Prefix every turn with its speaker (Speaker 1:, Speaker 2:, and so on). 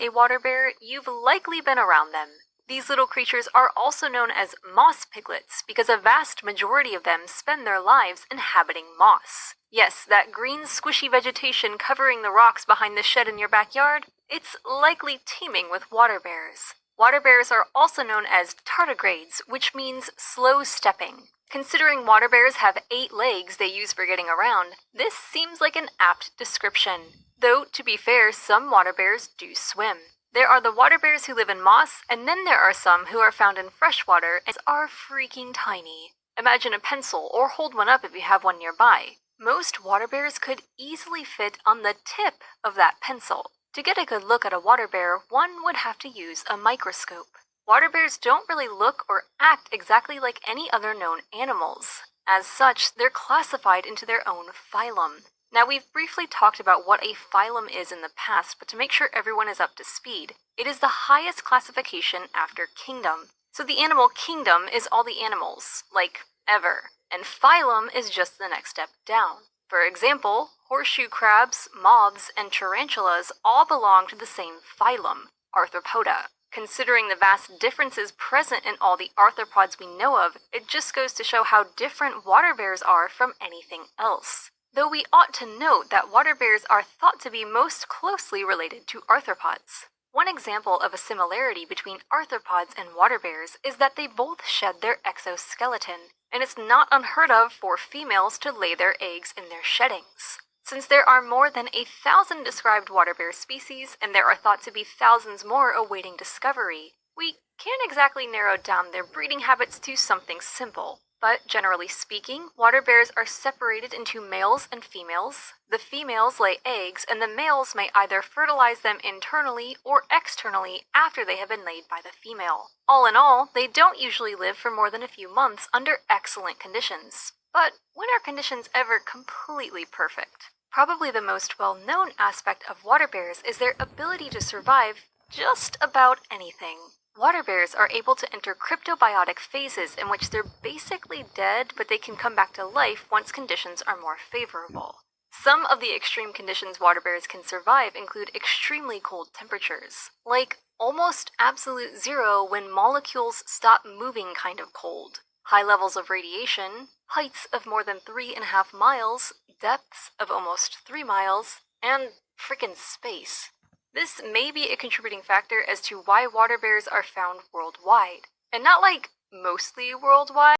Speaker 1: a water bear, you've likely been around them. These little creatures are also known as moss piglets because a vast majority of them spend their lives inhabiting moss. Yes, that green squishy vegetation covering the rocks behind the shed in your backyard, it's likely teeming with water bears. Water bears are also known as tardigrades, which means slow stepping. Considering water bears have 8 legs they use for getting around, this seems like an apt description. Though, to be fair, some water bears do swim. There are the water bears who live in moss, and then there are some who are found in freshwater and are freaking tiny. Imagine a pencil, or hold one up if you have one nearby. Most water bears could easily fit on the tip of that pencil. To get a good look at a water bear, one would have to use a microscope. Water bears don't really look or act exactly like any other known animals. As such, they're classified into their own phylum. Now, we've briefly talked about what a phylum is in the past, but to make sure everyone is up to speed, it is the highest classification after kingdom. So the animal kingdom is all the animals, like ever, and phylum is just the next step down. For example, horseshoe crabs, moths, and tarantulas all belong to the same phylum, Arthropoda. Considering the vast differences present in all the arthropods we know of, it just goes to show how different water bears are from anything else. Though we ought to note that water bears are thought to be most closely related to arthropods. One example of a similarity between arthropods and water bears is that they both shed their exoskeleton, and it's not unheard of for females to lay their eggs in their sheddings. Since there are more than 1,000 described water bear species, and there are thought to be thousands more awaiting discovery, we can't exactly narrow down their breeding habits to something simple. But generally speaking, water bears are separated into males and females. The females lay eggs, and the males may either fertilize them internally or externally after they have been laid by the female. All in all, they don't usually live for more than a few months under excellent conditions. But when are conditions ever completely perfect? Probably the most well-known aspect of water bears is their ability to survive just about anything. Water bears are able to enter cryptobiotic phases in which they're basically dead, but they can come back to life once conditions are more favorable. Some of the extreme conditions water bears can survive include extremely cold temperatures, like almost absolute zero when molecules stop moving kind of cold, high levels of radiation, heights of more than 3.5 miles, depths of almost 3 miles, and frickin' space. This may be a contributing factor as to why water bears are found worldwide, and not like mostly worldwide.